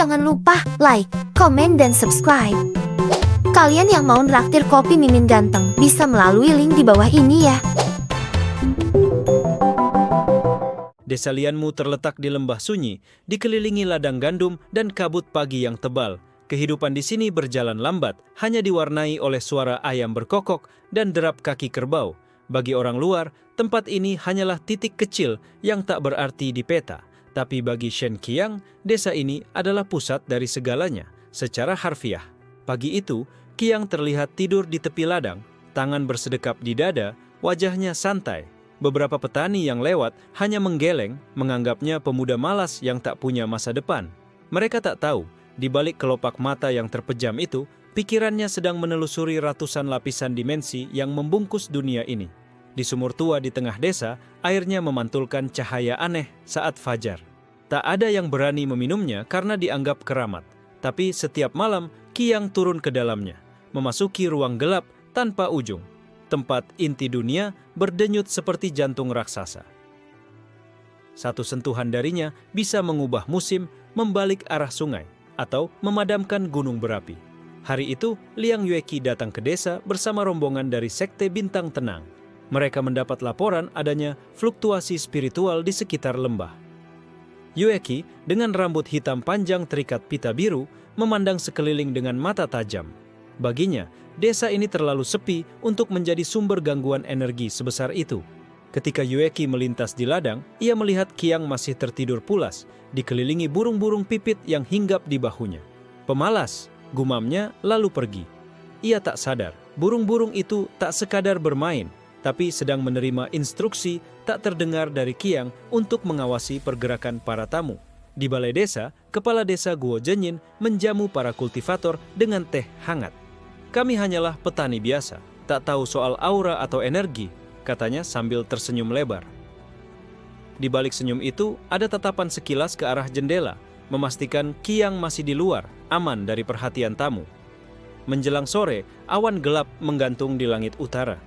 Jangan lupa like, komen, dan subscribe. Kalian yang mau nraktir kopi Mimin Ganteng bisa melalui link di bawah ini ya. Desa Lianmu terletak di lembah sunyi, dikelilingi ladang gandum dan kabut pagi yang tebal. Kehidupan di sini berjalan lambat, hanya diwarnai oleh suara ayam berkokok dan derap kaki kerbau. Bagi orang luar, tempat ini hanyalah titik kecil yang tak berarti di peta. Tapi bagi Shen Qiang, desa ini adalah pusat dari segalanya, secara harfiah. Pagi itu, Qiang terlihat tidur di tepi ladang, tangan bersedekap di dada, wajahnya santai. Beberapa petani yang lewat hanya menggeleng, menganggapnya pemuda malas yang tak punya masa depan. Mereka tak tahu, di balik kelopak mata yang terpejam itu, pikirannya sedang menelusuri ratusan lapisan dimensi yang membungkus dunia ini. Di sumur tua di tengah desa, airnya memantulkan cahaya aneh saat fajar. Tak ada yang berani meminumnya karena dianggap keramat. Tapi setiap malam, Qiang turun ke dalamnya, memasuki ruang gelap tanpa ujung. Tempat inti dunia berdenyut seperti jantung raksasa. Satu sentuhan darinya bisa mengubah musim, membalik arah sungai, atau memadamkan gunung berapi. Hari itu, Liang Yueqi datang ke desa bersama rombongan dari Sekte Bintang Tenang. Mereka mendapat laporan adanya fluktuasi spiritual di sekitar lembah. Yueqi, dengan rambut hitam panjang terikat pita biru, memandang sekeliling dengan mata tajam. Baginya, desa ini terlalu sepi untuk menjadi sumber gangguan energi sebesar itu. Ketika Yueqi melintas di ladang, ia melihat Qiang masih tertidur pulas, dikelilingi burung-burung pipit yang hinggap di bahunya. Pemalas, gumamnya lalu pergi. Ia tak sadar, burung-burung itu tak sekadar bermain, tapi sedang menerima instruksi tak terdengar dari Qiang untuk mengawasi pergerakan para tamu. Di balai desa, kepala desa Guo Zhenyin menjamu para kultivator dengan teh hangat. Kami hanyalah petani biasa, tak tahu soal aura atau energi, katanya sambil tersenyum lebar. Di balik senyum itu, ada tatapan sekilas ke arah jendela, memastikan Qiang masih di luar, aman dari perhatian tamu. Menjelang sore, awan gelap menggantung di langit utara.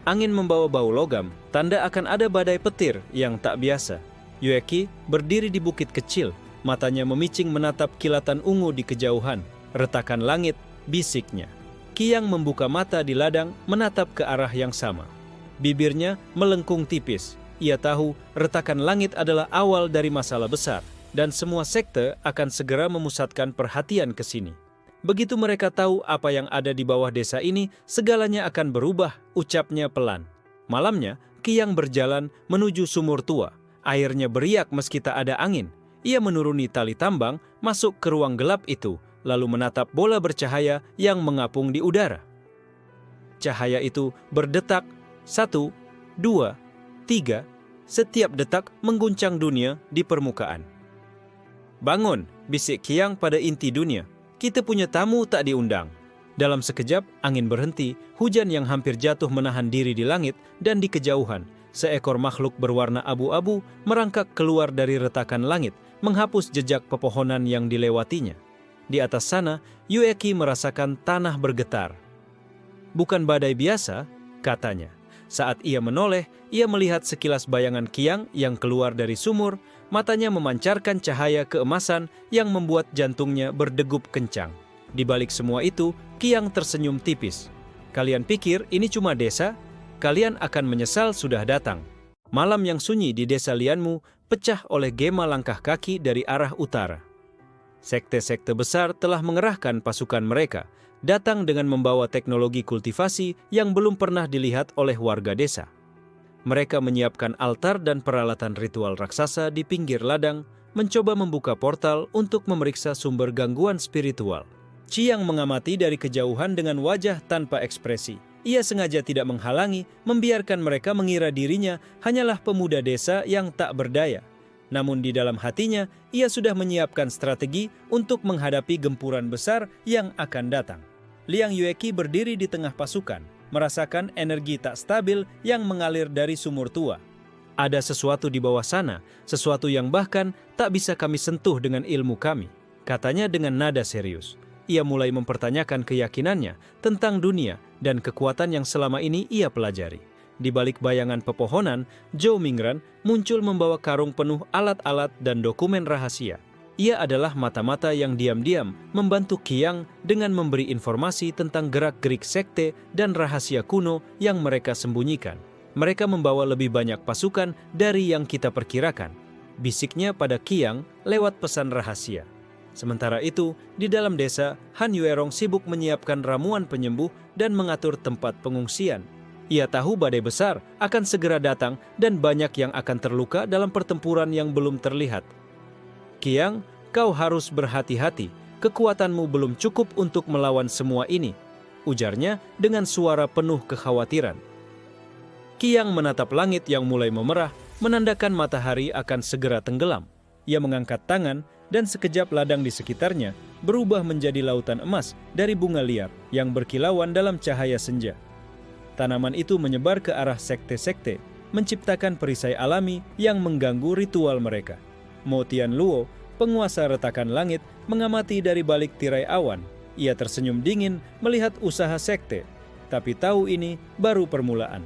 Angin membawa bau logam, tanda akan ada badai petir yang tak biasa. Yueqi berdiri di bukit kecil, matanya memicing menatap kilatan ungu di kejauhan. Retakan langit, bisiknya. Qiang membuka mata di ladang, menatap ke arah yang sama. Bibirnya melengkung tipis. Ia tahu retakan langit adalah awal dari masalah besar, dan semua sekte akan segera memusatkan perhatian ke sini. Begitu mereka tahu apa yang ada di bawah desa ini, segalanya akan berubah, ucapnya pelan. Malamnya, Qiang berjalan menuju sumur tua. Airnya beriak meski tak ada angin. Ia menuruni tali tambang, masuk ke ruang gelap itu, lalu menatap bola bercahaya yang mengapung di udara. Cahaya itu berdetak, 1, 2, 3, setiap detak mengguncang dunia di permukaan. "Bangun," bisik Qiang pada inti dunia. "Kita punya tamu tak diundang." Dalam sekejap, angin berhenti, hujan yang hampir jatuh menahan diri di langit, dan di kejauhan, seekor makhluk berwarna abu-abu merangkak keluar dari retakan langit, menghapus jejak pepohonan yang dilewatinya. Di atas sana, Yueqi merasakan tanah bergetar. "Bukan badai biasa," katanya. Saat ia menoleh, ia melihat sekilas bayangan Qiang yang keluar dari sumur, matanya memancarkan cahaya keemasan yang membuat jantungnya berdegup kencang. Di balik semua itu, Qiang tersenyum tipis. "Kalian pikir ini cuma desa? Kalian akan menyesal sudah datang." Malam yang sunyi di desa Lianmu pecah oleh gema langkah kaki dari arah utara. Sekte-sekte besar telah mengerahkan pasukan mereka, datang dengan membawa teknologi kultivasi yang belum pernah dilihat oleh warga desa. Mereka menyiapkan altar dan peralatan ritual raksasa di pinggir ladang, mencoba membuka portal untuk memeriksa sumber gangguan spiritual. Qiang mengamati dari kejauhan dengan wajah tanpa ekspresi. Ia sengaja tidak menghalangi, membiarkan mereka mengira dirinya hanyalah pemuda desa yang tak berdaya. Namun di dalam hatinya, ia sudah menyiapkan strategi untuk menghadapi gempuran besar yang akan datang. Liang Yueqi berdiri di tengah pasukan, merasakan energi tak stabil yang mengalir dari sumur tua. "Ada sesuatu di bawah sana, sesuatu yang bahkan tak bisa kami sentuh dengan ilmu kami," katanya dengan nada serius. Ia mulai mempertanyakan keyakinannya tentang dunia dan kekuatan yang selama ini ia pelajari. Di balik bayangan pepohonan, Zhou Mingran muncul membawa karung penuh alat-alat dan dokumen rahasia. Ia adalah mata-mata yang diam-diam membantu Qiang dengan memberi informasi tentang gerak-gerik sekte dan rahasia kuno yang mereka sembunyikan. Mereka membawa lebih banyak pasukan dari yang kita perkirakan, bisiknya pada Qiang lewat pesan rahasia. Sementara itu, di dalam desa, Han Yuerong sibuk menyiapkan ramuan penyembuh dan mengatur tempat pengungsian. Ia tahu badai besar akan segera datang dan banyak yang akan terluka dalam pertempuran yang belum terlihat. Qiang, kau harus berhati-hati, kekuatanmu belum cukup untuk melawan semua ini, ujarnya dengan suara penuh kekhawatiran. Qiang menatap langit yang mulai memerah, menandakan matahari akan segera tenggelam. Ia mengangkat tangan dan sekejap ladang di sekitarnya berubah menjadi lautan emas dari bunga liar yang berkilauan dalam cahaya senja. Tanaman itu menyebar ke arah sekte-sekte, menciptakan perisai alami yang mengganggu ritual mereka. Mo Tianluo, penguasa retakan langit, mengamati dari balik tirai awan. Ia tersenyum dingin melihat usaha sekte, tapi tahu ini baru permulaan.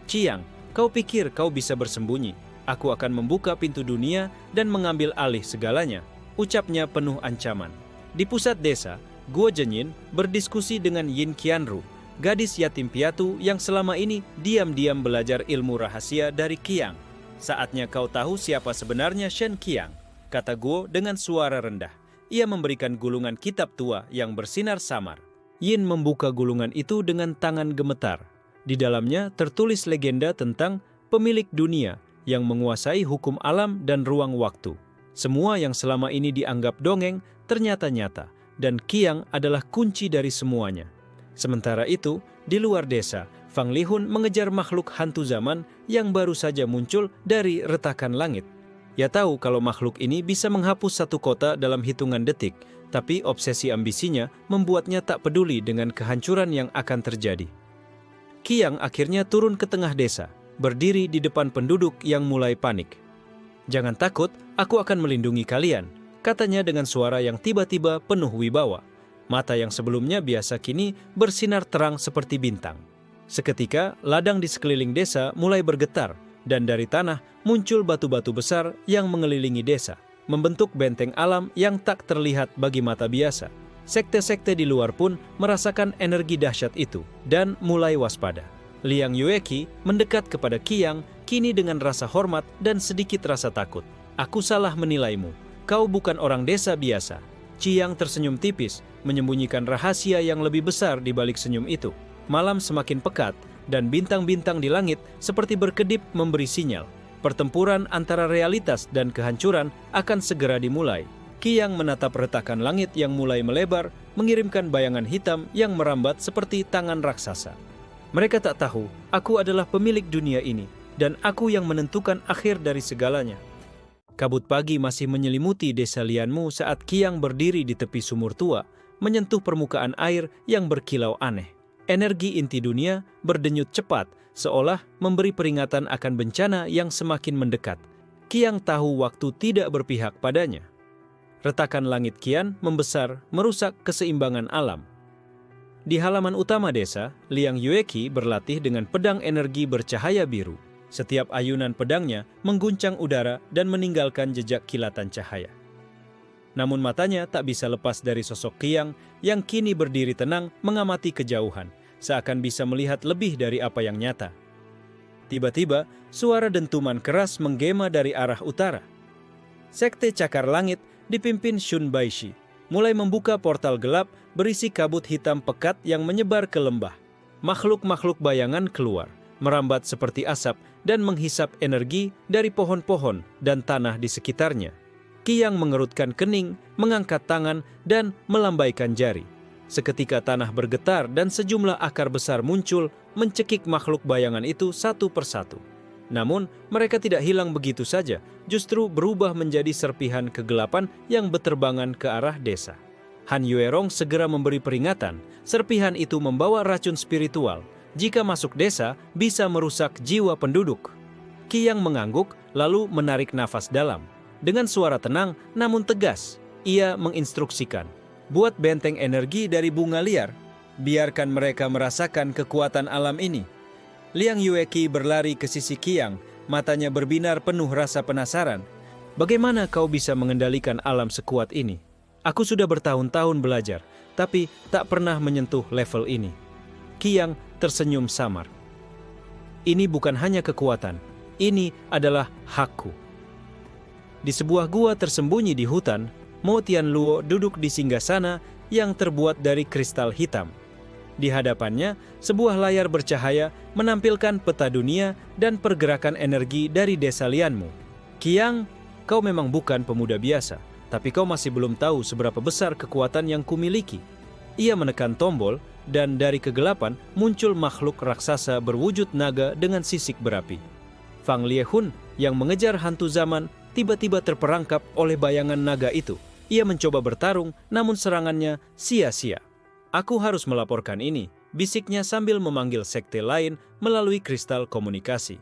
Qiang, kau pikir kau bisa bersembunyi? Aku akan membuka pintu dunia dan mengambil alih segalanya, ucapnya penuh ancaman. Di pusat desa, Guo Zhenyin berdiskusi dengan Yin Qianru, gadis yatim piatu yang selama ini diam-diam belajar ilmu rahasia dari Qiang. Saatnya kau tahu siapa sebenarnya Shen Qiang, kata Guo dengan suara rendah. Ia memberikan gulungan kitab tua yang bersinar samar. Yin membuka gulungan itu dengan tangan gemetar. Di dalamnya tertulis legenda tentang pemilik dunia yang menguasai hukum alam dan ruang waktu. Semua yang selama ini dianggap dongeng ternyata nyata, dan Qiang adalah kunci dari semuanya. Sementara itu, di luar desa, Fang Lihun mengejar makhluk hantu zaman yang baru saja muncul dari retakan langit. Ia tahu kalau makhluk ini bisa menghapus satu kota dalam hitungan detik, tapi obsesi ambisinya membuatnya tak peduli dengan kehancuran yang akan terjadi. Qiang akhirnya turun ke tengah desa, berdiri di depan penduduk yang mulai panik. "Jangan takut, aku akan melindungi kalian," katanya dengan suara yang tiba-tiba penuh wibawa. Mata yang sebelumnya biasa kini bersinar terang seperti bintang. Seketika, ladang di sekeliling desa mulai bergetar, dan dari tanah muncul batu-batu besar yang mengelilingi desa, membentuk benteng alam yang tak terlihat bagi mata biasa. Sekte-sekte di luar pun merasakan energi dahsyat itu, dan mulai waspada. Liang Yueki mendekat kepada Qiang, kini dengan rasa hormat dan sedikit rasa takut. "Aku salah menilaimu. Kau bukan orang desa biasa." Qiang tersenyum tipis, menyembunyikan rahasia yang lebih besar di balik senyum itu. Malam semakin pekat, dan bintang-bintang di langit seperti berkedip memberi sinyal. Pertempuran antara realitas dan kehancuran akan segera dimulai. Qiang menatap retakan langit yang mulai melebar, mengirimkan bayangan hitam yang merambat seperti tangan raksasa. "Mereka tak tahu, aku adalah pemilik dunia ini, dan aku yang menentukan akhir dari segalanya." Kabut pagi masih menyelimuti desa Lianmu saat Qiang berdiri di tepi sumur tua, menyentuh permukaan air yang berkilau aneh. Energi inti dunia berdenyut cepat, seolah memberi peringatan akan bencana yang semakin mendekat. Qiang tahu waktu tidak berpihak padanya. Retakan langit kian membesar, merusak keseimbangan alam. Di halaman utama desa, Liang Yueki berlatih dengan pedang energi bercahaya biru. Setiap ayunan pedangnya mengguncang udara dan meninggalkan jejak kilatan cahaya. Namun matanya tak bisa lepas dari sosok Qiang yang kini berdiri tenang mengamati kejauhan, seakan bisa melihat lebih dari apa yang nyata. Tiba-tiba, suara dentuman keras menggema dari arah utara. Sekte Cakar Langit dipimpin Shun Baishi mulai membuka portal gelap berisi kabut hitam pekat yang menyebar ke lembah. Makhluk-makhluk bayangan keluar, merambat seperti asap dan menghisap energi dari pohon-pohon dan tanah di sekitarnya. Qiang mengerutkan kening, mengangkat tangan, dan melambaikan jari. Seketika tanah bergetar dan sejumlah akar besar muncul, mencekik makhluk bayangan itu satu persatu. Namun, mereka tidak hilang begitu saja, justru berubah menjadi serpihan kegelapan yang beterbangan ke arah desa. Han Yuerong segera memberi peringatan, serpihan itu membawa racun spiritual. Jika masuk desa, bisa merusak jiwa penduduk. Qiang mengangguk, lalu menarik nafas dalam. Dengan suara tenang, namun tegas, ia menginstruksikan, "Buat benteng energi dari bunga liar. Biarkan mereka merasakan kekuatan alam ini." Liang Yueki berlari ke sisi Qiang, matanya berbinar penuh rasa penasaran. Bagaimana kau bisa mengendalikan alam sekuat ini? Aku sudah bertahun-tahun belajar, tapi tak pernah menyentuh level ini. Qiang tersenyum samar. Ini bukan hanya kekuatan, ini adalah hakku. Di sebuah gua tersembunyi di hutan, Mo Tianluo duduk di singgasana yang terbuat dari kristal hitam. Di hadapannya, sebuah layar bercahaya menampilkan peta dunia dan pergerakan energi dari desa Lianmu. Qiang, kau memang bukan pemuda biasa, tapi kau masih belum tahu seberapa besar kekuatan yang kumiliki. Ia menekan tombol, dan dari kegelapan muncul makhluk raksasa berwujud naga dengan sisik berapi. Fang Liehun yang mengejar hantu zaman tiba-tiba terperangkap oleh bayangan naga itu. Ia mencoba bertarung, namun serangannya sia-sia. Aku harus melaporkan ini, bisiknya sambil memanggil sekte lain melalui kristal komunikasi.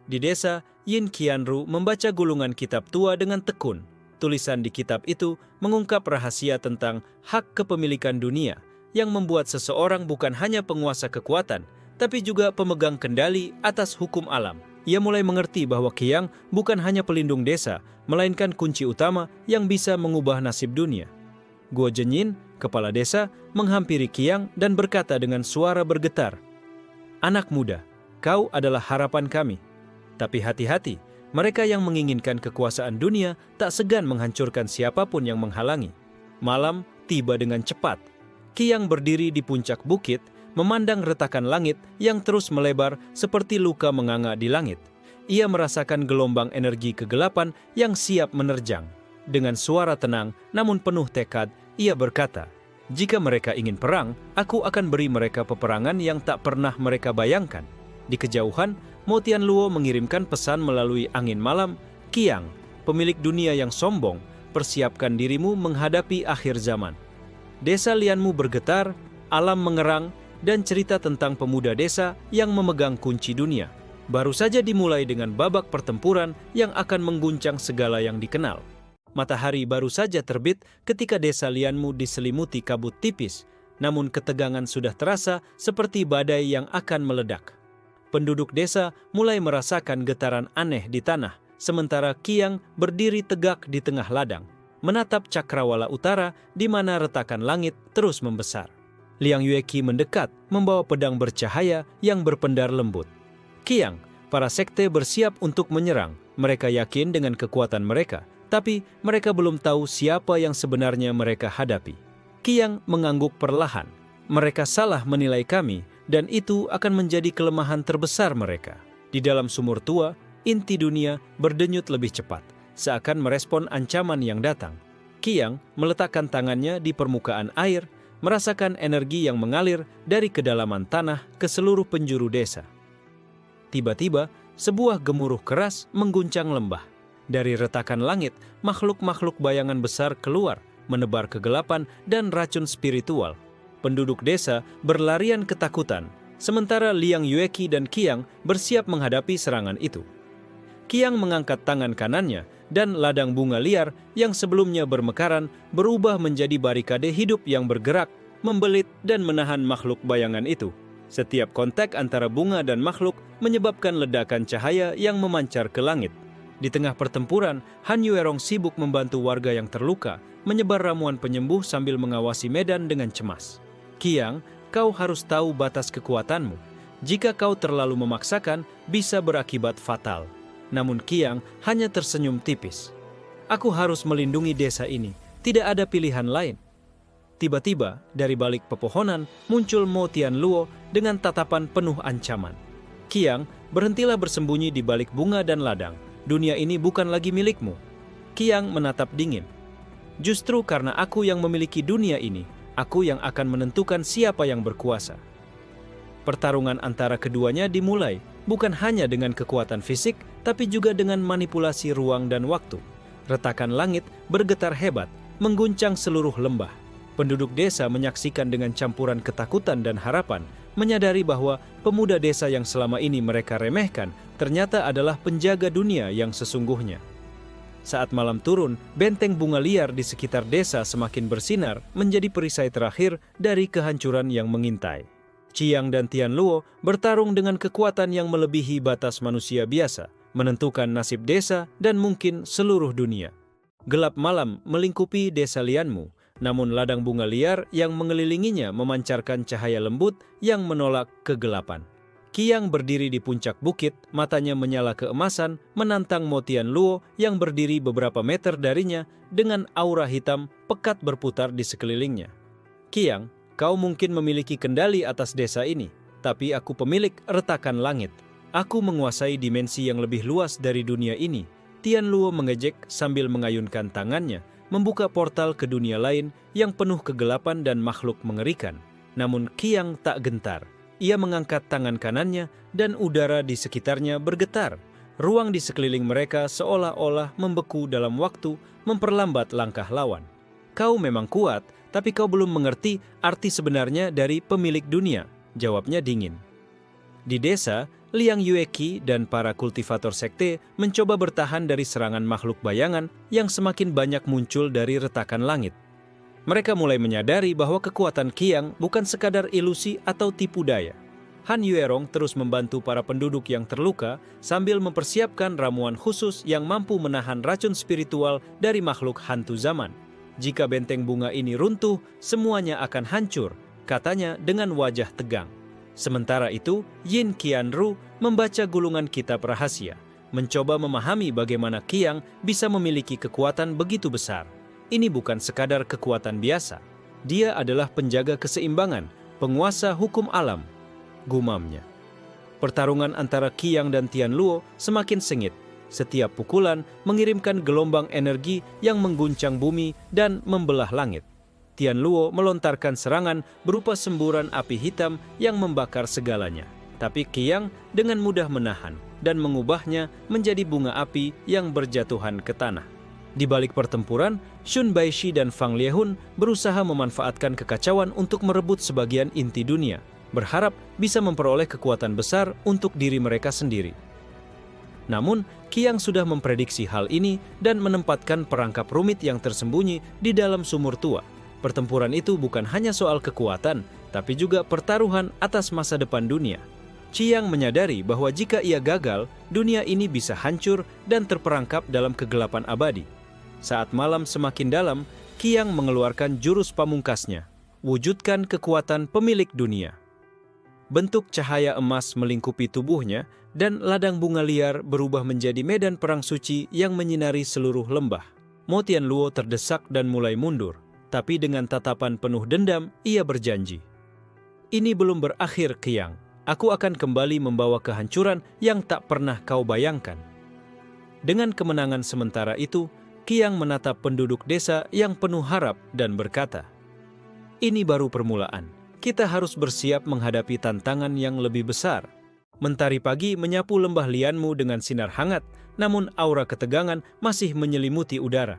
Di desa, Yin Qianru membaca gulungan kitab tua dengan tekun. Tulisan di kitab itu mengungkap rahasia tentang hak kepemilikan dunia yang membuat seseorang bukan hanya penguasa kekuatan, tapi juga pemegang kendali atas hukum alam. Ia mulai mengerti bahwa Qiang bukan hanya pelindung desa, melainkan kunci utama yang bisa mengubah nasib dunia. Guo Zhenyin, kepala desa, menghampiri Qiang dan berkata dengan suara bergetar, "Anak muda, kau adalah harapan kami. Tapi hati-hati, mereka yang menginginkan kekuasaan dunia tak segan menghancurkan siapapun yang menghalangi." Malam tiba dengan cepat. Qiang berdiri di puncak bukit, memandang retakan langit yang terus melebar seperti luka menganga di langit. Ia merasakan gelombang energi kegelapan yang siap menerjang. Dengan suara tenang namun penuh tekad, ia berkata, "Jika mereka ingin perang, aku akan beri mereka peperangan yang tak pernah mereka bayangkan." Di kejauhan, Mo Tianluo mengirimkan pesan melalui angin malam, "Qiang, pemilik dunia yang sombong, persiapkan dirimu menghadapi akhir zaman." Desa Lianmu bergetar, alam mengerang, dan cerita tentang pemuda desa yang memegang kunci dunia baru saja dimulai dengan babak pertempuran yang akan mengguncang segala yang dikenal. Matahari baru saja terbit ketika desa Lianmu diselimuti kabut tipis, namun ketegangan sudah terasa seperti badai yang akan meledak. Penduduk desa mulai merasakan getaran aneh di tanah, sementara Qiang berdiri tegak di tengah ladang, menatap cakrawala utara di mana retakan langit terus membesar. Liang Yueqi mendekat, membawa pedang bercahaya yang berpendar lembut. "Qiang, para sekte bersiap untuk menyerang. Mereka yakin dengan kekuatan mereka, tapi mereka belum tahu siapa yang sebenarnya mereka hadapi." Qiang mengangguk perlahan. "Mereka salah menilai kami, dan itu akan menjadi kelemahan terbesar mereka." Di dalam sumur tua, inti dunia berdenyut lebih cepat, seakan merespon ancaman yang datang. Qiang meletakkan tangannya di permukaan air, merasakan energi yang mengalir dari kedalaman tanah ke seluruh penjuru desa. Tiba-tiba, sebuah gemuruh keras mengguncang lembah. Dari retakan langit, makhluk-makhluk bayangan besar keluar, menebar kegelapan dan racun spiritual. Penduduk desa berlarian ketakutan, sementara Liang Yueqi dan Qiang bersiap menghadapi serangan itu. Qiang mengangkat tangan kanannya, dan ladang bunga liar yang sebelumnya bermekaran berubah menjadi barikade hidup yang bergerak, membelit dan menahan makhluk bayangan itu. Setiap kontak antara bunga dan makhluk menyebabkan ledakan cahaya yang memancar ke langit. Di tengah pertempuran, Han Yuerong sibuk membantu warga yang terluka, menyebar ramuan penyembuh sambil mengawasi medan dengan cemas. "Qiang, kau harus tahu batas kekuatanmu. Jika kau terlalu memaksakan, bisa berakibat fatal." Namun Qiang hanya tersenyum tipis. "Aku harus melindungi desa ini, tidak ada pilihan lain." Tiba-tiba, dari balik pepohonan, muncul Mo Tianluo dengan tatapan penuh ancaman. "Qiang, berhentilah bersembunyi di balik bunga dan ladang. Dunia ini bukan lagi milikmu." Qiang menatap dingin. "Justru karena aku yang memiliki dunia ini, aku yang akan menentukan siapa yang berkuasa." Pertarungan antara keduanya dimulai, bukan hanya dengan kekuatan fisik, tapi juga dengan manipulasi ruang dan waktu. Retakan langit bergetar hebat, mengguncang seluruh lembah. Penduduk desa menyaksikan dengan campuran ketakutan dan harapan, menyadari bahwa pemuda desa yang selama ini mereka remehkan, ternyata adalah penjaga dunia yang sesungguhnya. Saat malam turun, benteng bunga liar di sekitar desa semakin bersinar, menjadi perisai terakhir dari kehancuran yang mengintai. Qiang dan Tianluo bertarung dengan kekuatan yang melebihi batas manusia biasa. menentukan nasib desa dan mungkin seluruh dunia. Gelap malam melingkupi desa Lianmu, namun ladang bunga liar yang mengelilinginya memancarkan cahaya lembut yang menolak kegelapan. Qiang berdiri di puncak bukit, matanya menyala keemasan, menantang Mo Tianluo yang berdiri beberapa meter darinya dengan aura hitam pekat berputar di sekelilingnya. Qiang, kau mungkin memiliki kendali atas desa ini, tapi aku pemilik retakan langit. Aku menguasai dimensi yang lebih luas dari dunia ini. Tianluo mengejek sambil mengayunkan tangannya, membuka portal ke dunia lain yang penuh kegelapan dan makhluk mengerikan. Namun Qiang tak gentar. Ia mengangkat tangan kanannya dan udara di sekitarnya bergetar. Ruang di sekeliling mereka seolah-olah membeku dalam waktu, memperlambat langkah lawan. Kau memang kuat, tapi kau belum mengerti arti sebenarnya dari pemilik dunia, jawabnya dingin. Di desa, Liang Yueqi dan para kultivator sekte mencoba bertahan dari serangan makhluk bayangan yang semakin banyak muncul dari retakan langit. Mereka mulai menyadari bahwa kekuatan Qiang bukan sekadar ilusi atau tipu daya. Han Yuerong terus membantu para penduduk yang terluka sambil mempersiapkan ramuan khusus yang mampu menahan racun spiritual dari makhluk hantu zaman. Jika benteng bunga ini runtuh, semuanya akan hancur, katanya dengan wajah tegang. Sementara itu, Yin Qianru membaca gulungan kitab rahasia, mencoba memahami bagaimana Qiang bisa memiliki kekuatan begitu besar. Ini bukan sekadar kekuatan biasa. Dia adalah penjaga keseimbangan, penguasa hukum alam, gumamnya. Pertarungan antara Qiang dan Tianluo semakin sengit. Setiap pukulan mengirimkan gelombang energi yang mengguncang bumi dan membelah langit. Tianluo melontarkan serangan berupa semburan api hitam yang membakar segalanya. Tapi Qiang dengan mudah menahan dan mengubahnya menjadi bunga api yang berjatuhan ke tanah. Di balik pertempuran, Shun Baishi dan Fang Liehun berusaha memanfaatkan kekacauan untuk merebut sebagian inti dunia, berharap bisa memperoleh kekuatan besar untuk diri mereka sendiri. Namun, Qiang sudah memprediksi hal ini dan menempatkan perangkap rumit yang tersembunyi di dalam sumur tua. Pertempuran itu bukan hanya soal kekuatan, tapi juga pertaruhan atas masa depan dunia. Qiang menyadari bahwa jika ia gagal, dunia ini bisa hancur dan terperangkap dalam kegelapan abadi. Saat malam semakin dalam, Qiang mengeluarkan jurus pamungkasnya, wujudkan kekuatan pemilik dunia. Bentuk cahaya emas melingkupi tubuhnya dan ladang bunga liar berubah menjadi medan perang suci yang menyinari seluruh lembah. Mo Tianluo terdesak dan mulai mundur. Tapi dengan tatapan penuh dendam, ia berjanji. Ini belum berakhir, Qiang. Aku akan kembali membawa kehancuran yang tak pernah kau bayangkan. Dengan kemenangan sementara itu, Qiang menatap penduduk desa yang penuh harap dan berkata, "Ini baru permulaan. Kita harus bersiap menghadapi tantangan yang lebih besar." Mentari pagi menyapu lembah Lianmu dengan sinar hangat, namun aura ketegangan masih menyelimuti udara.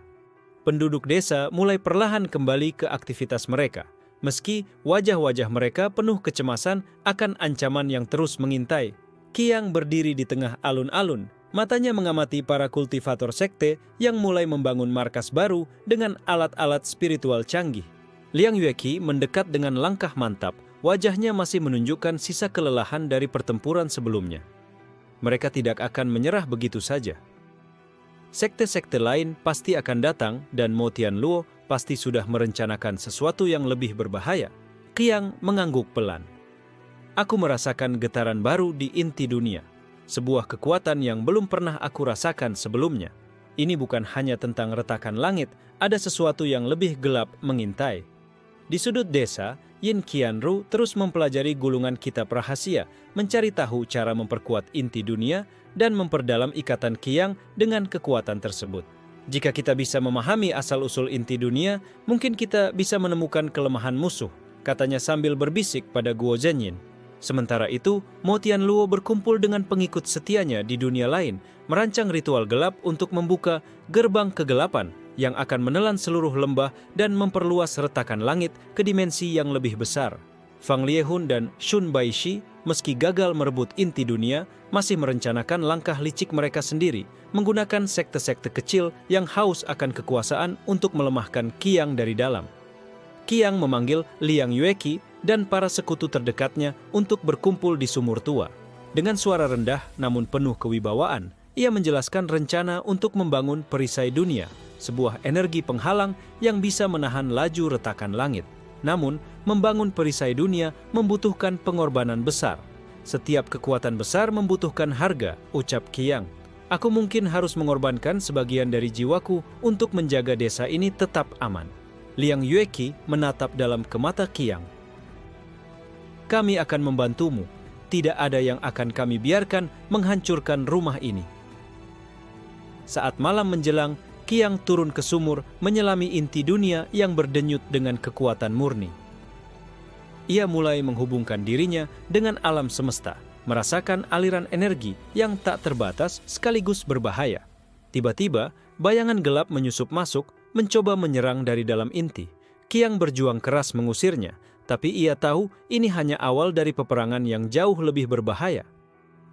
Penduduk desa mulai perlahan kembali ke aktivitas mereka, meski wajah-wajah mereka penuh kecemasan akan ancaman yang terus mengintai. Qiang berdiri di tengah alun-alun, matanya mengamati para kultivator sekte yang mulai membangun markas baru dengan alat-alat spiritual canggih. Liang Yueqi mendekat dengan langkah mantap, wajahnya masih menunjukkan sisa kelelahan dari pertempuran sebelumnya. Mereka tidak akan menyerah begitu saja. Sekte-sekte lain pasti akan datang dan Mo Tianluo pasti sudah merencanakan sesuatu yang lebih berbahaya. Qiang mengangguk pelan. Aku merasakan getaran baru di inti dunia. Sebuah kekuatan yang belum pernah aku rasakan sebelumnya. Ini bukan hanya tentang retakan langit, ada sesuatu yang lebih gelap mengintai. Di sudut desa, Yin Qianru terus mempelajari gulungan kitab rahasia, mencari tahu cara memperkuat inti dunia dan memperdalam ikatan Qiang dengan kekuatan tersebut. Jika kita bisa memahami asal-usul inti dunia, mungkin kita bisa menemukan kelemahan musuh, katanya sambil berbisik pada Guo Zhenyin. Sementara itu, Mo Tianluo berkumpul dengan pengikut setianya di dunia lain, merancang ritual gelap untuk membuka gerbang kegelapan yang akan menelan seluruh lembah dan memperluas retakan langit ke dimensi yang lebih besar. Fang Liehun dan Shun Baishi, meski gagal merebut inti dunia, masih merencanakan langkah licik mereka sendiri, menggunakan sekte-sekte kecil yang haus akan kekuasaan untuk melemahkan Qiang dari dalam. Qiang memanggil Liang Yueqi dan para sekutu terdekatnya untuk berkumpul di sumur tua. Dengan suara rendah namun penuh kewibawaan, ia menjelaskan rencana untuk membangun perisai dunia, sebuah energi penghalang yang bisa menahan laju retakan langit. Namun, membangun perisai dunia membutuhkan pengorbanan besar. Setiap kekuatan besar membutuhkan harga, ucap Qiang. Aku mungkin harus mengorbankan sebagian dari jiwaku untuk menjaga desa ini tetap aman. Liang Yueqi menatap dalam ke mata Qiang. Kami akan membantumu. Tidak ada yang akan kami biarkan menghancurkan rumah ini. Saat malam menjelang, Qiang turun ke sumur menyelami inti dunia yang berdenyut dengan kekuatan murni. Ia mulai menghubungkan dirinya dengan alam semesta, merasakan aliran energi yang tak terbatas sekaligus berbahaya. Tiba-tiba, bayangan gelap menyusup masuk, mencoba menyerang dari dalam inti. Qiang berjuang keras mengusirnya, tapi ia tahu ini hanya awal dari peperangan yang jauh lebih berbahaya.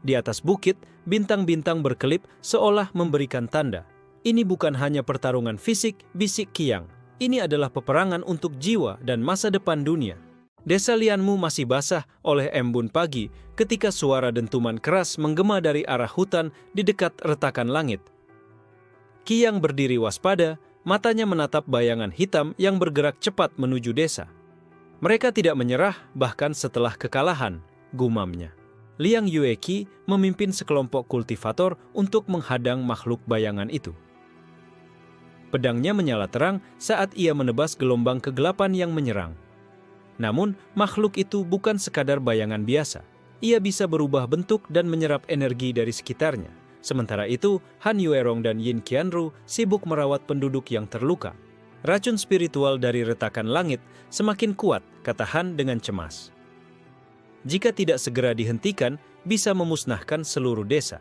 Di atas bukit, bintang-bintang berkelip seolah memberikan tanda. Ini bukan hanya pertarungan fisik, bisik Qiang. Ini adalah peperangan untuk jiwa dan masa depan dunia. Desa Lianmu masih basah oleh embun pagi ketika suara dentuman keras menggema dari arah hutan di dekat retakan langit. Qiang berdiri waspada, matanya menatap bayangan hitam yang bergerak cepat menuju desa. Mereka tidak menyerah bahkan setelah kekalahan, gumamnya. Liang Yueqi memimpin sekelompok kultivator untuk menghadang makhluk bayangan itu. Pedangnya menyala terang saat ia menebas gelombang kegelapan yang menyerang. Namun, makhluk itu bukan sekadar bayangan biasa. Ia bisa berubah bentuk dan menyerap energi dari sekitarnya. Sementara itu, Han Yuerong dan Yin Qianru sibuk merawat penduduk yang terluka. Racun spiritual dari retakan langit semakin kuat, kata Han dengan cemas. Jika tidak segera dihentikan, bisa memusnahkan seluruh desa.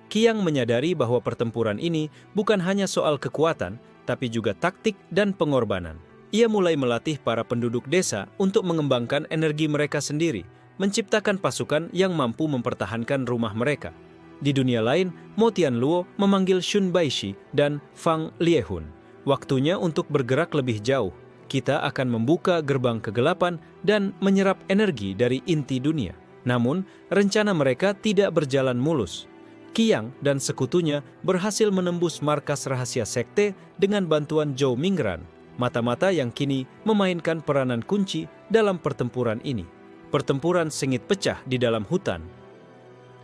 Qiang menyadari bahwa pertempuran ini bukan hanya soal kekuatan, tapi juga taktik dan pengorbanan. Ia mulai melatih para penduduk desa untuk mengembangkan energi mereka sendiri, menciptakan pasukan yang mampu mempertahankan rumah mereka. Di dunia lain, Mo Tianluo memanggil Shun Baishi dan Fang Liehun. Waktunya untuk bergerak lebih jauh. Kita akan membuka gerbang kegelapan dan menyerap energi dari inti dunia. Namun, rencana mereka tidak berjalan mulus. Qiang dan sekutunya berhasil menembus markas rahasia sekte dengan bantuan Zhou Mingran, mata-mata yang kini memainkan peranan kunci dalam pertempuran ini. Pertempuran sengit pecah di dalam hutan.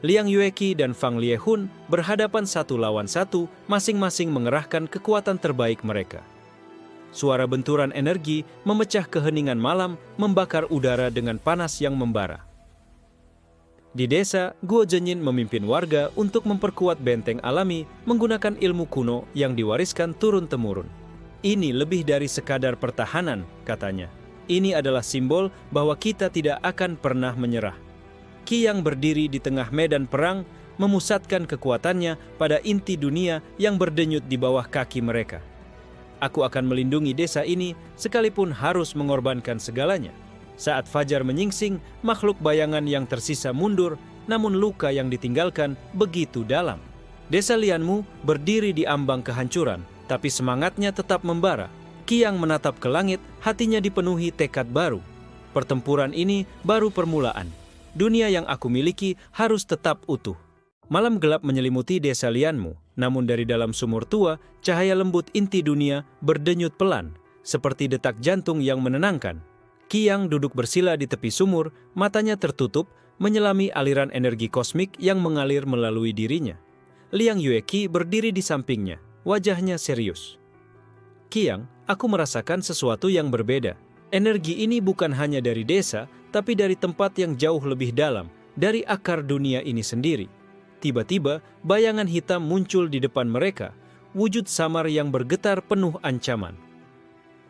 Liang Yueqi dan Fang Liehun berhadapan satu lawan satu, masing-masing mengerahkan kekuatan terbaik mereka. Suara benturan energi memecah keheningan malam, membakar udara dengan panas yang membara. Di desa, Guo Zhenyin memimpin warga untuk memperkuat benteng alami menggunakan ilmu kuno yang diwariskan turun-temurun. Ini lebih dari sekadar pertahanan, katanya. Ini adalah simbol bahwa kita tidak akan pernah menyerah. Qiang berdiri di tengah medan perang, memusatkan kekuatannya pada inti dunia yang berdenyut di bawah kaki mereka. Aku akan melindungi desa ini sekalipun harus mengorbankan segalanya. Saat fajar menyingsing, makhluk bayangan yang tersisa mundur, namun luka yang ditinggalkan begitu dalam. Desa Lianmu berdiri di ambang kehancuran, tapi semangatnya tetap membara. Qiang menatap ke langit, hatinya dipenuhi tekad baru. Pertempuran ini baru permulaan. Dunia yang aku miliki harus tetap utuh. Malam gelap menyelimuti desa Lianmu, namun dari dalam sumur tua, cahaya lembut inti dunia berdenyut pelan, seperti detak jantung yang menenangkan. Qiang duduk bersila di tepi sumur, matanya tertutup, menyelami aliran energi kosmik yang mengalir melalui dirinya. Liang Yueqi berdiri di sampingnya, wajahnya serius. Qiang, aku merasakan sesuatu yang berbeda. Energi ini bukan hanya dari desa, tapi dari tempat yang jauh lebih dalam, dari akar dunia ini sendiri. Tiba-tiba, bayangan hitam muncul di depan mereka, wujud samar yang bergetar penuh ancaman.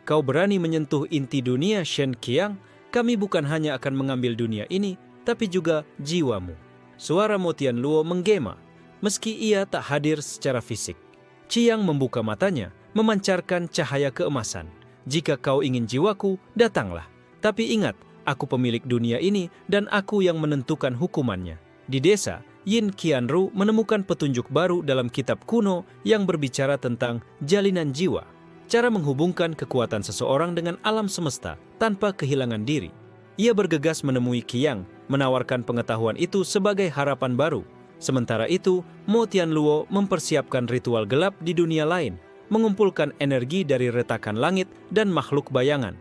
Kau berani menyentuh inti dunia, Shen Qiang? Kami bukan hanya akan mengambil dunia ini, tapi juga jiwamu. Suara Mo Tianluo menggema, meski ia tak hadir secara fisik. Qiang membuka matanya, memancarkan cahaya keemasan. Jika kau ingin jiwaku, datanglah. Tapi ingat, aku pemilik dunia ini dan aku yang menentukan hukumannya. Di desa, Yin Qianru menemukan petunjuk baru dalam kitab kuno yang berbicara tentang jalinan jiwa. Cara menghubungkan kekuatan seseorang dengan alam semesta tanpa kehilangan diri. Ia bergegas menemui Qiang, menawarkan pengetahuan itu sebagai harapan baru. Sementara itu, Mo Tianluo mempersiapkan ritual gelap di dunia lain, mengumpulkan energi dari retakan langit dan makhluk bayangan.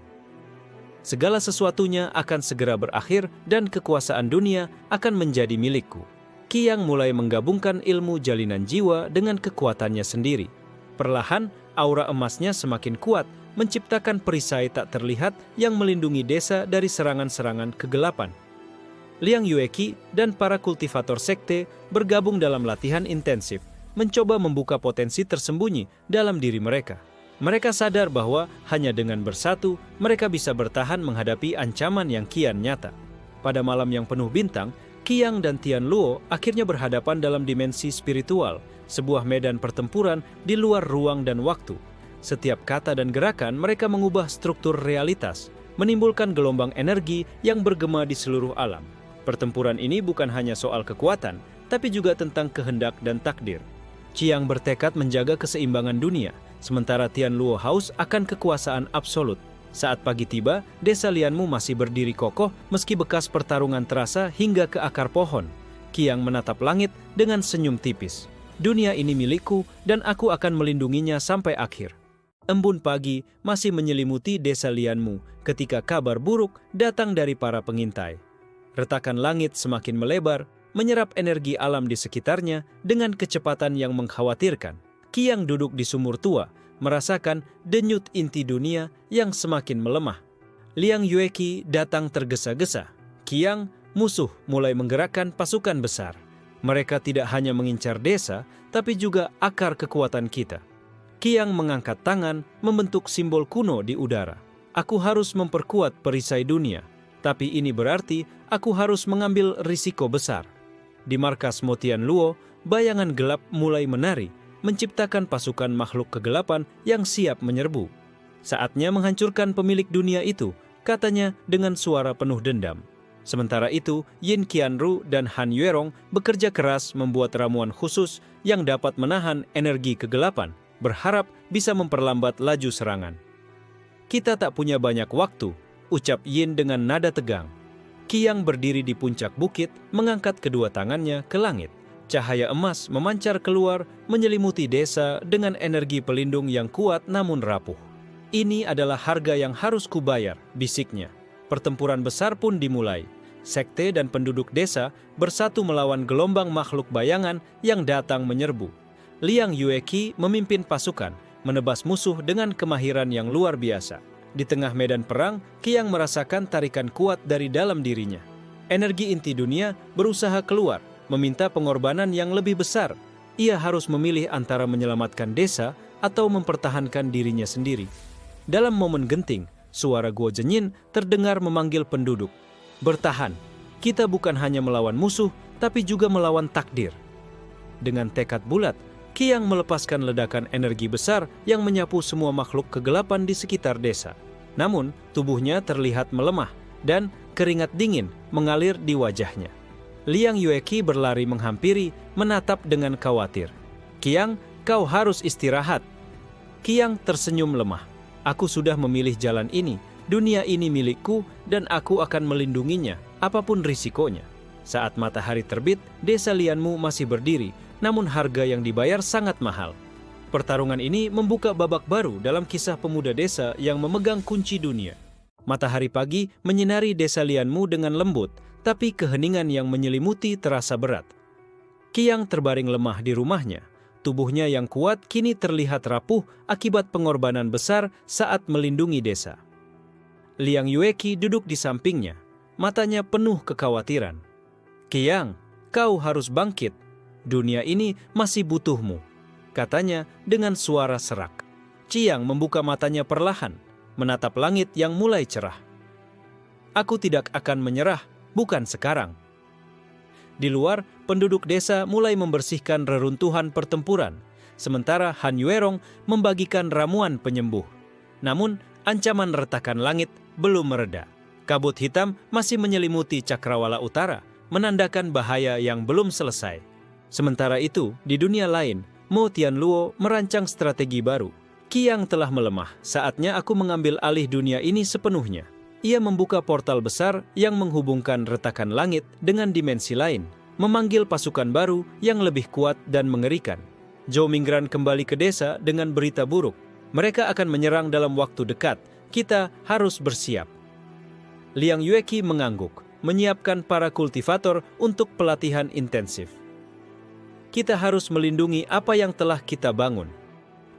Segala sesuatunya akan segera berakhir dan kekuasaan dunia akan menjadi milikku. Qiang mulai menggabungkan ilmu jalinan jiwa dengan kekuatannya sendiri. Perlahan, aura emasnya semakin kuat, menciptakan perisai tak terlihat yang melindungi desa dari serangan-serangan kegelapan. Liang Yueqi dan para kultivator sekte bergabung dalam latihan intensif, mencoba membuka potensi tersembunyi dalam diri mereka. Mereka sadar bahwa hanya dengan bersatu, mereka bisa bertahan menghadapi ancaman yang kian nyata. Pada malam yang penuh bintang, Qiang dan Tianluo akhirnya berhadapan dalam dimensi spiritual, sebuah medan pertempuran di luar ruang dan waktu. Setiap kata dan gerakan mereka mengubah struktur realitas, menimbulkan gelombang energi yang bergema di seluruh alam. Pertempuran ini bukan hanya soal kekuatan, tapi juga tentang kehendak dan takdir. Qiang bertekad menjaga keseimbangan dunia, sementara Tianluo haus akan kekuasaan absolut. Saat pagi tiba, desa Lianmu masih berdiri kokoh meski bekas pertarungan terasa hingga ke akar pohon. Qiang menatap langit dengan senyum tipis. Dunia ini milikku dan aku akan melindunginya sampai akhir. Embun pagi masih menyelimuti desa Lianmu ketika kabar buruk datang dari para pengintai. Retakan langit semakin melebar, menyerap energi alam di sekitarnya dengan kecepatan yang mengkhawatirkan. Qiang duduk di sumur tua, merasakan denyut inti dunia yang semakin melemah. Liang Yueqi datang tergesa-gesa. Qiang, musuh, mulai menggerakkan pasukan besar. Mereka tidak hanya mengincar desa, tapi juga akar kekuatan kita. Qiang mengangkat tangan, membentuk simbol kuno di udara. Aku harus memperkuat perisai dunia, tapi ini berarti aku harus mengambil risiko besar. Di markas Mo Tianluo, bayangan gelap mulai menari, menciptakan pasukan makhluk kegelapan yang siap menyerbu. Saatnya menghancurkan pemilik dunia itu, katanya dengan suara penuh dendam. Sementara itu, Yin Qianru dan Han Yuerong bekerja keras membuat ramuan khusus yang dapat menahan energi kegelapan, berharap bisa memperlambat laju serangan. Kita tak punya banyak waktu, ucap Yin dengan nada tegang. Qiang berdiri di puncak bukit, mengangkat kedua tangannya ke langit. Cahaya emas memancar keluar, menyelimuti desa dengan energi pelindung yang kuat namun rapuh. Ini adalah harga yang harus kubayar, bisiknya. Pertempuran besar pun dimulai. Sekte dan penduduk desa bersatu melawan gelombang makhluk bayangan yang datang menyerbu. Liang Yueqi memimpin pasukan, menebas musuh dengan kemahiran yang luar biasa. Di tengah medan perang, Qiang merasakan tarikan kuat dari dalam dirinya. Energi inti dunia berusaha keluar, meminta pengorbanan yang lebih besar. Ia harus memilih antara menyelamatkan desa atau mempertahankan dirinya sendiri. Dalam momen genting, suara Guo Zhenyin terdengar memanggil penduduk. Bertahan, kita bukan hanya melawan musuh, tapi juga melawan takdir. Dengan tekad bulat, Qiang melepaskan ledakan energi besar yang menyapu semua makhluk kegelapan di sekitar desa. Namun, tubuhnya terlihat melemah dan keringat dingin mengalir di wajahnya. Liang Yueqi berlari menghampiri, menatap dengan khawatir. Qiang, kau harus istirahat. Qiang tersenyum lemah. Aku sudah memilih jalan ini. Dunia ini milikku dan aku akan melindunginya, apapun risikonya. Saat matahari terbit, desa Lianmu masih berdiri, namun harga yang dibayar sangat mahal. Pertarungan ini membuka babak baru dalam kisah pemuda desa yang memegang kunci dunia. Matahari pagi menyinari desa Lianmu dengan lembut, tapi keheningan yang menyelimuti terasa berat. Qiang terbaring lemah di rumahnya. Tubuhnya yang kuat kini terlihat rapuh akibat pengorbanan besar saat melindungi desa. Liang Yueqi duduk di sampingnya, matanya penuh kekhawatiran. Qiang, kau harus bangkit. Dunia ini masih butuhmu, katanya dengan suara serak. Qiang membuka matanya perlahan, menatap langit yang mulai cerah. Aku tidak akan menyerah, bukan sekarang. Di luar, penduduk desa mulai membersihkan reruntuhan pertempuran, sementara Han Yuerong membagikan ramuan penyembuh. Namun, ancaman retakan langit belum mereda. Kabut hitam masih menyelimuti Cakrawala Utara, menandakan bahaya yang belum selesai. Sementara itu, di dunia lain, Mo Tianluo merancang strategi baru. Qiang telah melemah, saatnya aku mengambil alih dunia ini sepenuhnya. Ia membuka portal besar yang menghubungkan retakan langit dengan dimensi lain. memanggil pasukan baru yang lebih kuat dan mengerikan. Zhou Mingran kembali ke desa dengan berita buruk. Mereka akan menyerang dalam waktu dekat. Kita harus bersiap. Liang Yueqi mengangguk, menyiapkan para kultivator untuk pelatihan intensif. Kita harus melindungi apa yang telah kita bangun.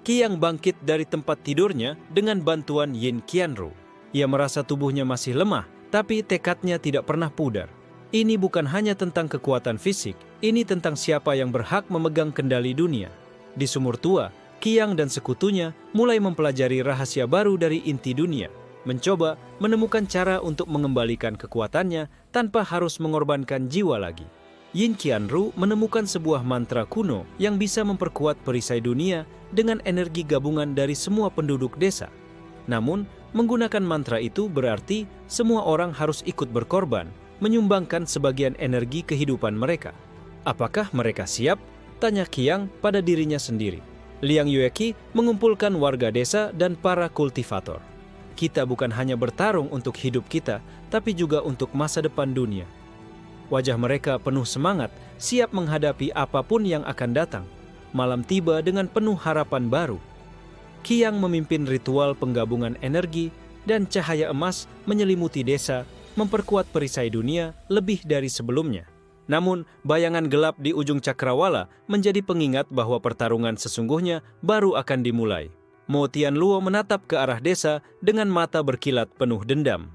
Qiang bangkit dari tempat tidurnya dengan bantuan Yin Qianru. Ia merasa tubuhnya masih lemah, tapi tekadnya tidak pernah pudar. Ini bukan hanya tentang kekuatan fisik, ini tentang siapa yang berhak memegang kendali dunia. Di sumur tua, Qiang dan sekutunya mulai mempelajari rahasia baru dari inti dunia, mencoba menemukan cara untuk mengembalikan kekuatannya tanpa harus mengorbankan jiwa lagi. Yin Qianru menemukan sebuah mantra kuno yang bisa memperkuat perisai dunia dengan energi gabungan dari semua penduduk desa. Namun, menggunakan mantra itu berarti semua orang harus ikut berkorban, menyumbangkan sebagian energi kehidupan mereka. Apakah mereka siap? Tanya Qiang pada dirinya sendiri. Liang Yueqi mengumpulkan warga desa dan para kultivator. Kita bukan hanya bertarung untuk hidup kita, tapi juga untuk masa depan dunia. Wajah mereka penuh semangat, siap menghadapi apapun yang akan datang. Malam tiba dengan penuh harapan baru. Qiang memimpin ritual penggabungan energi dan cahaya emas menyelimuti desa, memperkuat perisai dunia lebih dari sebelumnya. Namun, bayangan gelap di ujung cakrawala menjadi pengingat bahwa pertarungan sesungguhnya baru akan dimulai. Mo Tianluo menatap ke arah desa dengan mata berkilat penuh dendam.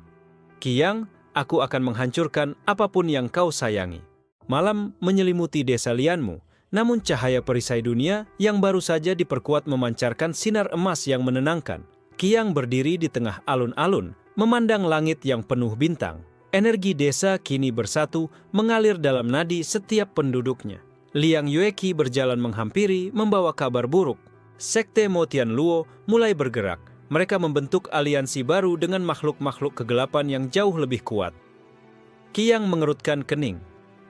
Qiang, aku akan menghancurkan apapun yang kau sayangi. Malam menyelimuti desa Lianmu, namun cahaya perisai dunia yang baru saja diperkuat memancarkan sinar emas yang menenangkan. Qiang berdiri di tengah alun-alun, memandang langit yang penuh bintang. Energi desa kini bersatu, mengalir dalam nadi setiap penduduknya. Liang Yueqi berjalan menghampiri, membawa kabar buruk. Sekte Mo Tianluo mulai bergerak. Mereka membentuk aliansi baru dengan makhluk-makhluk kegelapan yang jauh lebih kuat. Qiang mengerutkan kening.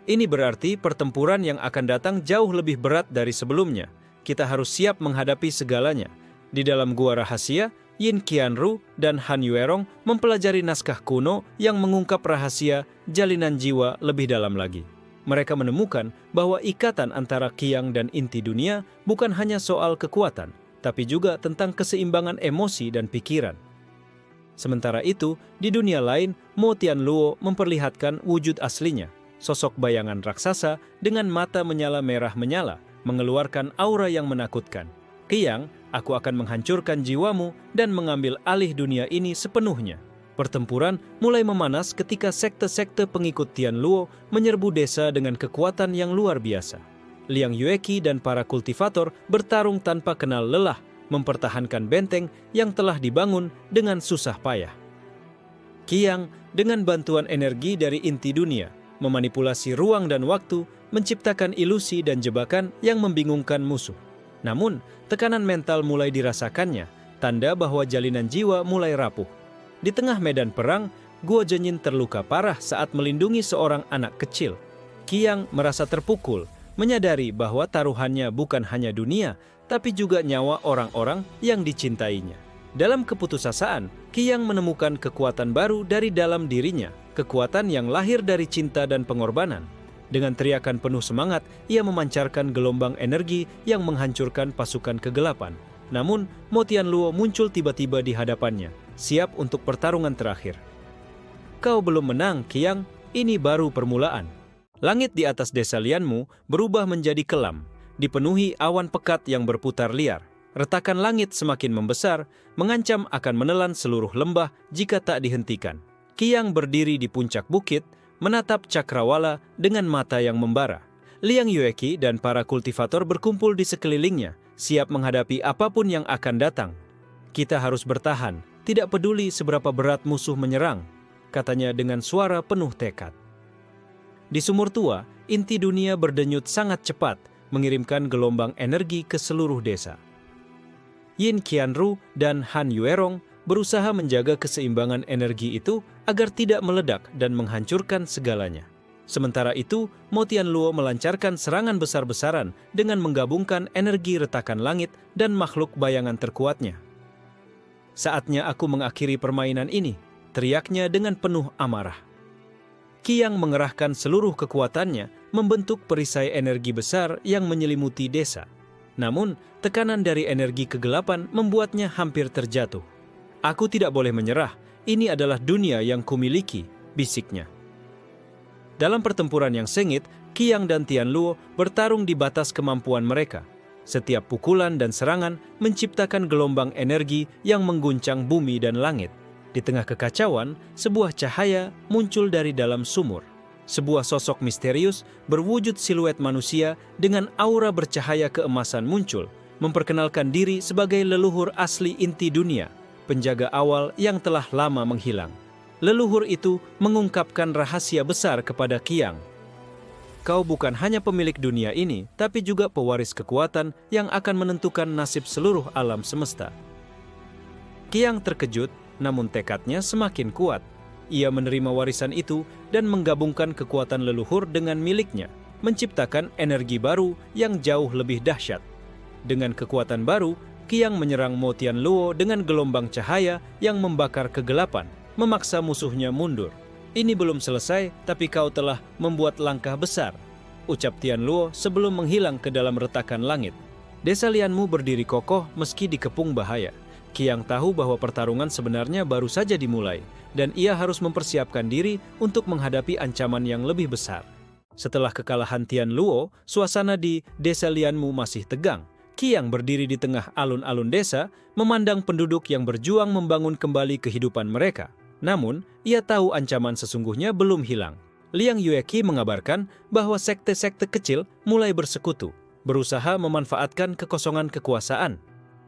Ini berarti pertempuran yang akan datang jauh lebih berat dari sebelumnya. Kita harus siap menghadapi segalanya. Di dalam gua rahasia, Yin Qianru dan Han Yuerong mempelajari naskah kuno yang mengungkap rahasia jalinan jiwa lebih dalam lagi. Mereka menemukan bahwa ikatan antara Qiang dan inti dunia bukan hanya soal kekuatan, tapi juga tentang keseimbangan emosi dan pikiran. Sementara itu, di dunia lain, Mo Tianluo memperlihatkan wujud aslinya, sosok bayangan raksasa dengan mata menyala merah menyala, mengeluarkan aura yang menakutkan. Qiang, aku akan menghancurkan jiwamu dan mengambil alih dunia ini sepenuhnya. Pertempuran mulai memanas ketika sekte-sekte pengikut Tianluo menyerbu desa dengan kekuatan yang luar biasa. Liang Yueqi dan para kultivator bertarung tanpa kenal lelah, mempertahankan benteng yang telah dibangun dengan susah payah. Qiang, dengan bantuan energi dari inti dunia, memanipulasi ruang dan waktu, menciptakan ilusi dan jebakan yang membingungkan musuh. Namun, tekanan mental mulai dirasakannya, tanda bahwa jalinan jiwa mulai rapuh. Di tengah medan perang, Guo Zhenyin terluka parah saat melindungi seorang anak kecil. Qiang merasa terpukul, menyadari bahwa taruhannya bukan hanya dunia, tapi juga nyawa orang-orang yang dicintainya. Dalam keputusasaan, Qiang menemukan kekuatan baru dari dalam dirinya, kekuatan yang lahir dari cinta dan pengorbanan. Dengan teriakan penuh semangat, ia memancarkan gelombang energi yang menghancurkan pasukan kegelapan. Namun, Mo Tianluo muncul tiba-tiba di hadapannya, siap untuk pertarungan terakhir. Kau belum menang, Qiang, ini baru permulaan. Langit di atas desa Lianmu berubah menjadi kelam, dipenuhi awan pekat yang berputar liar. Retakan langit semakin membesar, mengancam akan menelan seluruh lembah jika tak dihentikan. Qiang berdiri di puncak bukit, menatap cakrawala dengan mata yang membara. Liang Yueqi dan para kultivator berkumpul di sekelilingnya, siap menghadapi apapun yang akan datang. Kita harus bertahan, tidak peduli seberapa berat musuh menyerang, katanya dengan suara penuh tekad. Di sumur tua, inti dunia berdenyut sangat cepat, mengirimkan gelombang energi ke seluruh desa. Yin Qianru dan Han Yuerong berusaha menjaga keseimbangan energi itu agar tidak meledak dan menghancurkan segalanya. Sementara itu, Mo Tianluo melancarkan serangan besar-besaran dengan menggabungkan energi retakan langit dan makhluk bayangan terkuatnya. Saatnya aku mengakhiri permainan ini, teriaknya dengan penuh amarah. Qiang mengerahkan seluruh kekuatannya membentuk perisai energi besar yang menyelimuti desa. Namun, tekanan dari energi kegelapan membuatnya hampir terjatuh. "Aku tidak boleh menyerah, ini adalah dunia yang kumiliki," bisiknya. Dalam pertempuran yang sengit, Qiang dan Tianluo bertarung di batas kemampuan mereka. Setiap pukulan dan serangan menciptakan gelombang energi yang mengguncang bumi dan langit. Di tengah kekacauan, sebuah cahaya muncul dari dalam sumur. Sebuah sosok misterius berwujud siluet manusia dengan aura bercahaya keemasan muncul, memperkenalkan diri sebagai leluhur asli inti dunia, penjaga awal yang telah lama menghilang. Leluhur itu mengungkapkan rahasia besar kepada Qiang. "Kau bukan hanya pemilik dunia ini, tapi juga pewaris kekuatan yang akan menentukan nasib seluruh alam semesta." Qiang terkejut, namun tekadnya semakin kuat. Ia menerima warisan itu dan menggabungkan kekuatan leluhur dengan miliknya, menciptakan energi baru yang jauh lebih dahsyat. Dengan kekuatan baru, Qiang menyerang Mo Tianluo dengan gelombang cahaya yang membakar kegelapan, memaksa musuhnya mundur. "Ini belum selesai, tapi kau telah membuat langkah besar," ucap Tianluo sebelum menghilang ke dalam retakan langit. Desa Lianmu berdiri kokoh meski dikepung bahaya. Qiang tahu bahwa pertarungan sebenarnya baru saja dimulai, dan ia harus mempersiapkan diri untuk menghadapi ancaman yang lebih besar. Setelah kekalahan Tianluo, suasana di Desa Lianmu masih tegang. Qiang berdiri di tengah alun-alun desa, memandang penduduk yang berjuang membangun kembali kehidupan mereka. Namun, ia tahu ancaman sesungguhnya belum hilang. Liang Yueqi mengabarkan bahwa sekte-sekte kecil mulai bersekutu, berusaha memanfaatkan kekosongan kekuasaan.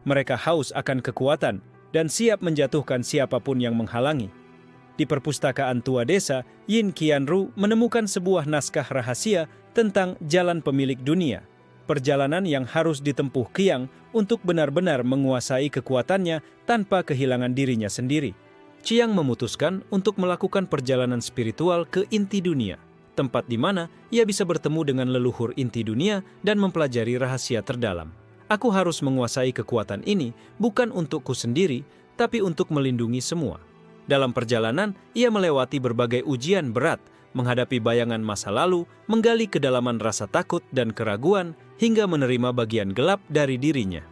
Mereka haus akan kekuatan dan siap menjatuhkan siapapun yang menghalangi. Di perpustakaan tua desa, Yin Qianru menemukan sebuah naskah rahasia tentang jalan pemilik dunia. Perjalanan yang harus ditempuh Qiang untuk benar-benar menguasai kekuatannya tanpa kehilangan dirinya sendiri. Qiang memutuskan untuk melakukan perjalanan spiritual ke inti dunia, tempat di mana ia bisa bertemu dengan leluhur inti dunia dan mempelajari rahasia terdalam. "Aku harus menguasai kekuatan ini bukan untukku sendiri, tapi untuk melindungi semua." Dalam perjalanan, ia melewati berbagai ujian berat, menghadapi bayangan masa lalu, menggali kedalaman rasa takut dan keraguan, hingga menerima bagian gelap dari dirinya.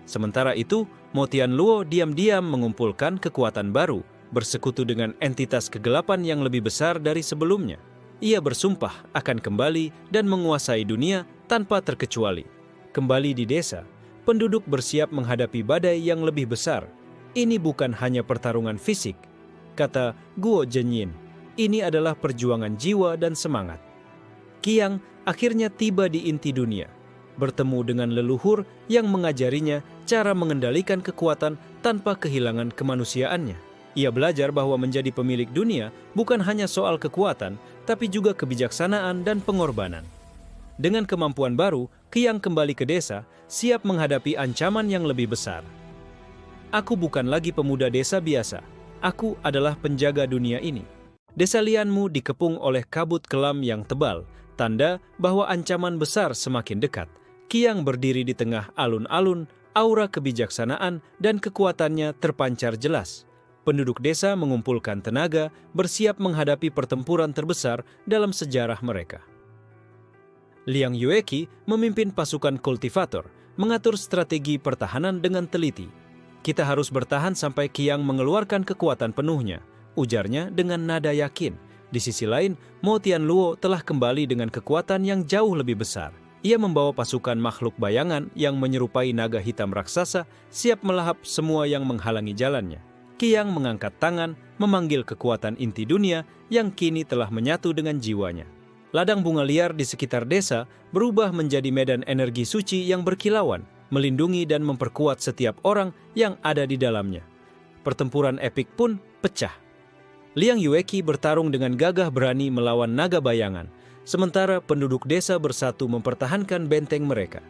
Sementara itu, Mo Tianluo diam-diam mengumpulkan kekuatan baru, bersekutu dengan entitas kegelapan yang lebih besar dari sebelumnya. Ia bersumpah akan kembali dan menguasai dunia tanpa terkecuali. Kembali di desa, penduduk bersiap menghadapi badai yang lebih besar. "Ini bukan hanya pertarungan fisik," kata Guo Zhenyin. "Ini adalah perjuangan jiwa dan semangat." Qiang akhirnya tiba di inti dunia, bertemu dengan leluhur yang mengajarinya cara mengendalikan kekuatan tanpa kehilangan kemanusiaannya. Ia belajar bahwa menjadi pemilik dunia bukan hanya soal kekuatan, tapi juga kebijaksanaan dan pengorbanan. Dengan kemampuan baru, Qiang kembali ke desa, siap menghadapi ancaman yang lebih besar. "Aku bukan lagi pemuda desa biasa. Aku adalah penjaga dunia ini." Desa Lianmu dikepung oleh kabut kelam yang tebal, tanda bahwa ancaman besar semakin dekat. Qiang berdiri di tengah alun-alun, aura kebijaksanaan dan kekuatannya terpancar jelas. Penduduk desa mengumpulkan tenaga, bersiap menghadapi pertempuran terbesar dalam sejarah mereka. Liang Yueqi memimpin pasukan kultivator, mengatur strategi pertahanan dengan teliti. "Kita harus bertahan sampai Qiang mengeluarkan kekuatan penuhnya," ujarnya dengan nada yakin. Di sisi lain, Mo Tianluo telah kembali dengan kekuatan yang jauh lebih besar. Ia membawa pasukan makhluk bayangan yang menyerupai naga hitam raksasa, siap melahap semua yang menghalangi jalannya. Qiang mengangkat tangan, memanggil kekuatan inti dunia yang kini telah menyatu dengan jiwanya. Ladang bunga liar di sekitar desa berubah menjadi medan energi suci yang berkilauan, melindungi dan memperkuat setiap orang yang ada di dalamnya. Pertempuran epik pun pecah. Liang Yueqi bertarung dengan gagah berani melawan naga bayangan, sementara penduduk desa bersatu mempertahankan benteng mereka.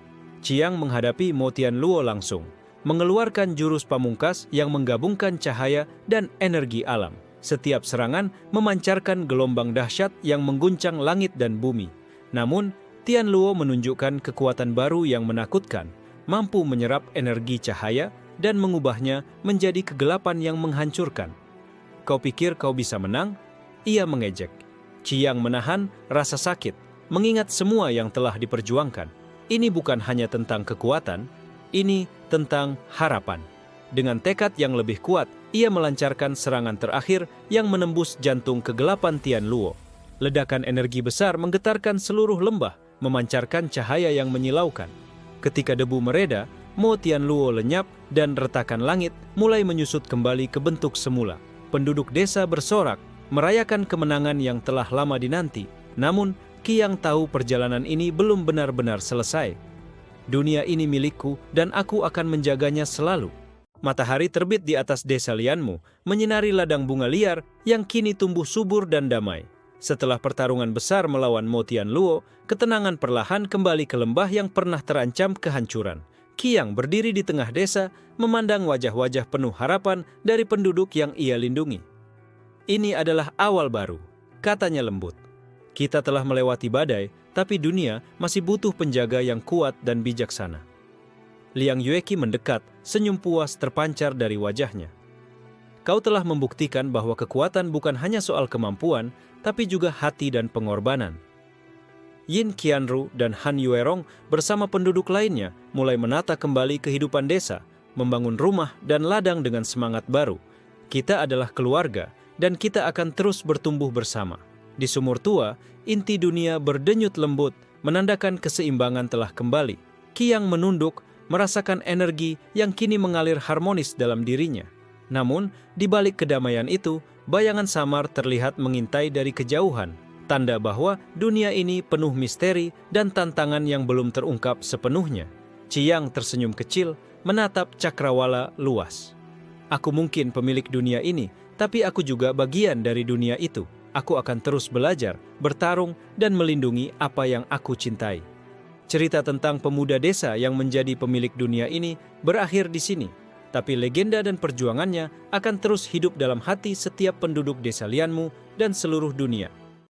Qiang menghadapi Mo Tianluo langsung, mengeluarkan jurus pamungkas yang menggabungkan cahaya dan energi alam. Setiap serangan memancarkan gelombang dahsyat yang mengguncang langit dan bumi. Namun, Tianluo menunjukkan kekuatan baru yang menakutkan, mampu menyerap energi cahaya dan mengubahnya menjadi kegelapan yang menghancurkan. "Kau pikir kau bisa menang?" ia mengejek. Qiang menahan rasa sakit, mengingat semua yang telah diperjuangkan. Ini bukan hanya tentang kekuatan, ini tentang harapan. Dengan tekad yang lebih kuat, ia melancarkan serangan terakhir yang menembus jantung kegelapan Tianluo. Ledakan energi besar menggetarkan seluruh lembah, memancarkan cahaya yang menyilaukan. Ketika debu mereda, Mo Tianluo lenyap dan retakan langit mulai menyusut kembali ke bentuk semula. Penduduk desa bersorak, merayakan kemenangan yang telah lama dinanti. Namun, Qiang tahu perjalanan ini belum benar-benar selesai. Dunia ini milikku dan aku akan menjaganya selalu. Matahari terbit di atas desa Lianmu, menyinari ladang bunga liar yang kini tumbuh subur dan damai. Setelah pertarungan besar melawan Mo Tianluo, ketenangan perlahan kembali ke lembah yang pernah terancam kehancuran. Qiang berdiri di tengah desa, memandang wajah-wajah penuh harapan dari penduduk yang ia lindungi. Ini adalah awal baru, katanya lembut. Kita telah melewati badai, tapi dunia masih butuh penjaga yang kuat dan bijaksana. Liang Yueqi mendekat, senyum puas terpancar dari wajahnya. Kau telah membuktikan bahwa kekuatan bukan hanya soal kemampuan, tapi juga hati dan pengorbanan. Yin Qianru dan Han Yuerong bersama penduduk lainnya mulai menata kembali kehidupan desa, membangun rumah dan ladang dengan semangat baru. Kita adalah keluarga, dan kita akan terus bertumbuh bersama. Di sumur tua, inti dunia berdenyut lembut, menandakan keseimbangan telah kembali. Qiang menunduk, merasakan energi yang kini mengalir harmonis dalam dirinya. Namun, di balik kedamaian itu, bayangan samar terlihat mengintai dari kejauhan, tanda bahwa dunia ini penuh misteri dan tantangan yang belum terungkap sepenuhnya. Qiang tersenyum kecil, menatap cakrawala luas. Aku mungkin pemilik dunia ini, tapi aku juga bagian dari dunia itu. Aku akan terus belajar, bertarung, dan melindungi apa yang aku cintai. Cerita tentang pemuda desa yang menjadi pemilik dunia ini berakhir di sini, tapi legenda dan perjuangannya akan terus hidup dalam hati setiap penduduk desa Lianmu dan seluruh dunia.